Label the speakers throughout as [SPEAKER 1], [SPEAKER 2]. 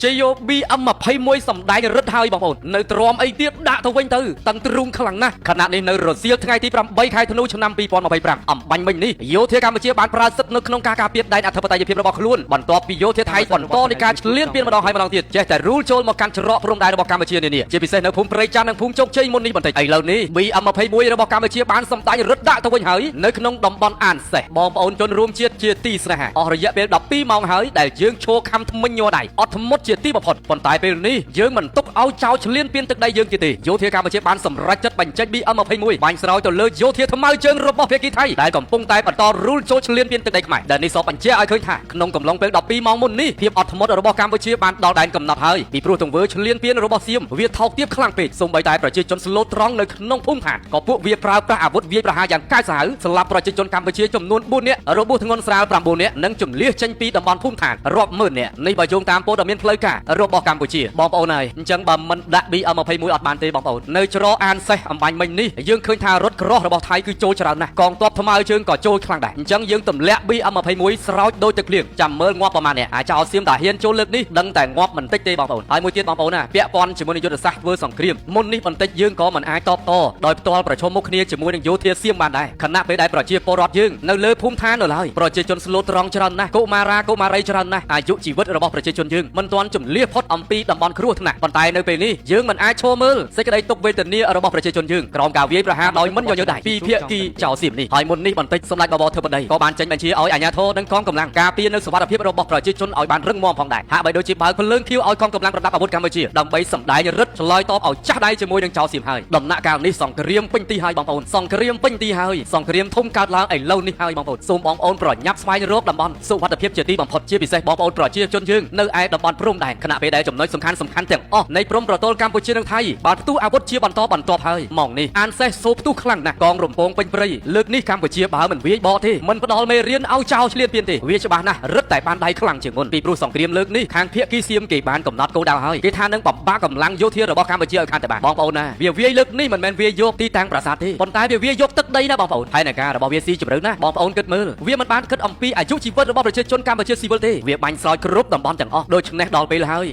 [SPEAKER 1] ជ័យយោ BM21 សម្ដែងរឹតហើយបងប្អូននៅទ្រាំអីទៀតដាក់ទៅវិញទៅតាំងទ្រូងខ្លាំងណាស់ខណៈនេះនៅរសៀលថ្ងៃទី8ខែធ្នូឆ្នាំ2025អំបញ្ញមិញនេះយោធាកម្ពុជាបានប្រើសិទ្ធិនៅក្នុងការការពារដែនអធិបតេយ្យភាពរបស់ខ្លួនបន្ទាប់ពីយោធាថៃបន្តនៃការឈ្លានពានម្ដងហើយម្ដងទៀតចេះតែរូលចូលមកកាន់ច្រកព្រំដែនរបស់កម្ពុជានានាជាពិសេសនៅភូមិព្រៃច័ន្ទនិងភូមិជោគជ័យមុននេះបន្តិចឥឡូវនេះ BM21 របស់កម្ពុជាបានសម្ដែងរឹតដាក់ទៅវិញហើយនៅក្នុងតំបន់អានសេះបងប្អូនជនរួមជាតិជាទីស្នេហាអស់រយៈពេល12ម៉ោងហើយដែលយើងឈរខំធ្មេញញ័រដៃអត់ធ្មត់ជាទីបំផុតប៉ុន្តែពេលនេះយើងមិនទុកឲ្យចោលឈ្លានពានទឹកដីយើងទៀតទេយោធាកម្ពុជាបានសម្រេចចិត្តបញ្ចេញ BM21 បាញ់ស្រោចទៅលើយោធាថ្មើរជើងរបស់ភាគីថៃដែលកំពុងតែបន្តរូលចូលឈ្លានពានទឹកដីខ្មែរដែលនេះសបញ្ជាក់ឲ្យឃើញថាក្នុងកំឡុងពេល12ម៉ោងមុននេះភាពអត់ធ្មត់របស់កម្ពុជាបានដល់ដែនកំណត់ហើយពីព្រោះទង្វើឈ្លានពានរបស់សៀមវាថោកទាបខ្លាំងពេកសូម្បីតែប្រជាជនស្លូតត្រង់នៅក្នុងភូមិឋានក៏ពួកវាប្រើប្រាស់អាវុធវាយប្រហារយ៉ាងកាចសាហាវសម្លាប់ប្រជាជនកម្ពុជាចំនួន4នាក់របួសធ្ងន់ស្រាល9នាក់និងជម្លៀសចេញពីតំបន់ភូមិឋានរាប់ម៉ឺននាក់នេះបើយោងតាមព័ត៌មានផ្លូវការរបស់កម្ពុជាបងប្អូនហើយអញ្ចឹងបើមិនដាក់ BM21 អត់បានទេបងប្អូននៅច្រកអានសេះអំបញ្ញមិញនេះយើងឃើញថារថក្រោះរបស់ថៃគឺចូលច្រើនណាស់កងទ័ពថ្មើរជើងក៏ចូលខ្លាំងដែរអញ្ចឹងយើងទម្លាក់ BM21 ស្រោចដូចទឹកភ្លៀងចាំមើលងាប់ប្រមាណអ្នកអាចោលសៀមតាហ៊ានចូលលើកនេះដឹងតែងាប់មិនតិចទេបងប្អូនហើយមួយទៀតបងប្អូនណាពាក់ព័ន្ធជាមួយនឹងយុទ្ធសាស្ត្រធ្វើសង្គ្រាមមុននេះបន្តិចយើងក៏មិនអាចតបតដោយផ្ទាល់ប្រឈមមុខគ្នាជាមួយនឹងយោធាសៀមបានដែរខណៈពេលដែលប្រជាពលរដ្ឋយើងនៅលើភូមិឋាននៅឡើយប្រជាជនស្លូតត្រង់ច្រើនណាស់កុមារាកុមារីច្រើនណាស់អាយុជីវិតរបស់ប្រជាជនយើងមិនទាន់ជម្លៀសផុតអំពីតំបន់គ្រោះថ្នាក់ប៉ុន្តែនៅពេលនេះយើងមិនអាចឈរមើលសេចក្តីទុក្ខវេទនារបស់ប្រជាជនយើងក្រោមការវាយប្រហារដោយមិនយល់ដៃពីភាគីចៅសៀមនេះហើយមុននេះបន្តិចសម្ដេចបវរធិបតីក៏បានចេញបញ្ជាឲ្យអាជ្ញាធរនិងកងកម្លាំងការពារនៅសុវត្ថិភាពរបស់ប្រជាជនឲ្យបានរឹងមាំផងដែរហាក់បីដូចជាបើកភ្លើងខៀវឲ្យកងកម្លាំងប្រដាប់អាវុធកម្ពុជាដើម្បីសម្ដែងរឹតឆ្លើយតបឲ្យចាស់ដៃជាមួយនឹងចៅសៀមហើយដំណាក់កាលនេះសង្គ្រាមពេញទីហើយបងប្អូនសង្គ្រាមពេញទីហើយសង្គ្រាមធំកើតឡើងឥឡូវនេះហើយបងប្អូនសូមបងប្អូនប្រញាប់ស្វែងរកតំបន់សុវត្ថិភាពជាទីបំផុតជាពិសេសបងប្អូនប្រជាជនយើងនៅឯតំបន់ព្រំដែនខណៈពេលដែលចំណុចសំខាន់ទាំងអស់នៃព្រំប្រទល់កម្ពុជានិងថៃបានផ្ទុះអាវុធជាបន្តបន្ទាប់ហើយម៉ោងនេះអានសេះសូផ្ទុះខ្លាំងណាស់កងរំពងពេញព្រៃលើកនេះកម្ពុជាបើមិនវាយបកទេមិនផ្ដាល់មេរៀនឲ្យចោលឈ្លានពានទេវាច្បាស់ណាស់រឹតតែបានដៃខ្លាំងជាងមុនពីព្រោះសង្គ្រាមលើកនេះខាងភាគីសៀមគេបានកំណត់គោលដៅហើយគេថានឹងបំបាក់កម្លាំងយោធារបស់កម្ពុជាឲ្យកាន់តែបានបងប្អូនណាវាយលើកនេះមិនមែនវាយយកទីតាំងប្រាសាទទេប៉ុន្តែវាយកទឹកដីណាបងប្អូនហើយនៃការរបស់វាស៊ីជម្រៅណាស់បងប្អូនគិតមើលវាមិនបានគិតអំពីអាយុជីវិតរបស់ប្រជាជនកម្ពុជាស៊ីវិលទេវាបាញ់ស្រោចគ្រប់តំបន់ទាំងអស់ដូច្នេះដល់ពេលហើយ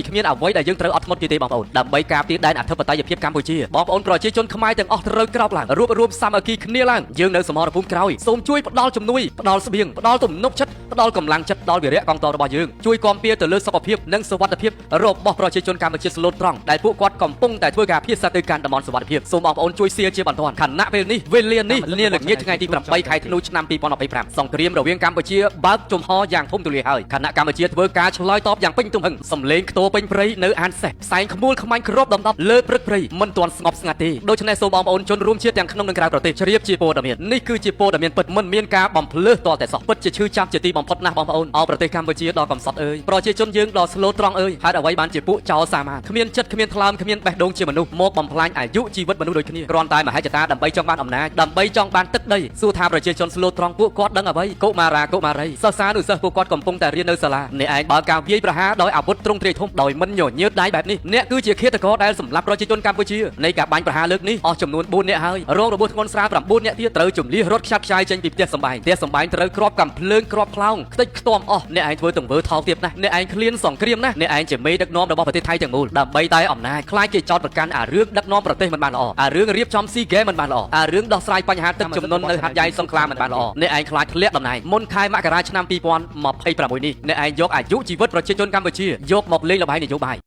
[SPEAKER 1] គ្មានអ្វីដែលយើងត្រូវអត់ធ្មត់ទេបងប្អូនដើម្បីការពារដែនអធិបតេយ្យភាពកម្ពុជាបងប្អូនប្រជាជនខ្មែរទាំងអស់ត្រូវក្រោកឡើងរួបរวมសាមគ្គីគ្នាឡើងយើងនៅសមរភូមិក្រោយសូមជួយផ្ដល់ជំនួយផ្ដល់ស្បៀងផ្ដល់ទំនុកចិត្តផ្ដល់កម្លាំងចិត្តដល់វីរៈកងទ័ពរបស់យើងជួយគាំពារទៅលើសុខភាពនិងសុវត្ថិភាពរបស់ប្រជាជនកម្ពុជាស្លូតត្រង់ដែលពួកគាត់កំពុងតែធ្វើការភាសាទៅកាន់តំបន់សុវត្ថិភាពសូមបងប្អូនជួយ share ជាបន្ទាន់ខណៈពេលនេះវេលានេះលាល្ងាចថ្ងៃទី8ខែធ្នូឆ្នាំ2025សង្គ្រាមរវាងកម្ពុជាបើកចំហយ៉ាងធំទូលាយហើយខណៈកម្ពុជាធ្វើការឆ្លើយតបយ៉ាងពេញទំហឹងសម្លេងខ្ទរពេញព្រៃនៅអានសេះផ្សែងខ្មួលខ្មាញ់គ្របដណ្ដប់លើព្រឹកព្រៃមិនទាន់ស្ងប់ស្ងាត់ទេដូច្នេះសូមបងប្អូនជនរួមជាតិទាំងក្នុងនិងក្រៅប្រទេសជ្រាបជាព័ត៌មាននេះគឺជាព័ត៌មានពិតមិនមានការបំភ្លើសតតែសោះពិតជាឈឺចាប់ជាទីបំផុតណាស់បងប្អូនអោប្រទេសកម្ពុជាដល់កំសត់អើយប្រជាជនយើងដល់ស្លូតត្រង់អើយហេតុអ្វីបានជាពួកចោលសាមានគ្មានចិត្តគ្មានថ្លើមគ្មានបេះដូងជាមនុស្សមកបំផ្លាញអាយុជីវិតមនុស្សដូចគ្នាគ្រាន់តែមហិច្ឆតាដើម្បីចង់បានអំណាចដើម្បីចង់បានទឹកដីសួរថាប្រជាជនស្លូតត្រង់ពួកគាត់ដឹងអ្វីកុមារាកុមារីសិស្សានុសិស្សពួកគាត់កំពុងតែរៀននៅសាលាអ្នកឯងបើការវាយប្រហារដោយអាវុធទ្រង់ទ្រាយធំដោយមិនញញើតដៃបែបនេះអ្នកគឺជាឃាតករដែលសម្លាប់ប្រជាជនកម្ពុជានៃការបាញ់ប្រហារលើកនេះអស់ចំនួន4នាក់ហើយរងរបួសធ្ងន់ស្រាល9នាក់ទៀតត្រូវជម្លៀសរត់ខ្ចាត់ខ្ចាយចេញពីផ្ទះសម្បែងត្រូវគ្រាប់កាំភ្លើងគ្រាប់ខ្លោងខ្ទេចខ្ទាំអស់អ្នកឯងធ្វើទង្វើថោកទាបណាស់អ្នកឯងឃ្លានសង្គ្រាមណាស់អ្នកឯងជាមេដឹកនាំរបស់ប្រទេសថៃទាំងមូលដើម្បីតែអំណាចខ្លាចគេចោទប្រកាន់អារឿងដឹកនាំប្រទេសមិនបានល្អអារឿងរៀបចំស៊ីហ្គេមមិនបានល្អអារឿងដោះស្រាយបញ្ហាទឹកជំនន់នៅហាត់យ៉ៃសង្គ្រាមមិនបានល្អអ្នកឯងខ្លាចធ្លាក់តំណែងមុនខែមករាឆ្នាំ2026នេះអ្នកឯងយកអាយុជីវិតប្រជាជនកម្ពុជាយកមកលេងល្បែងនយោបាយ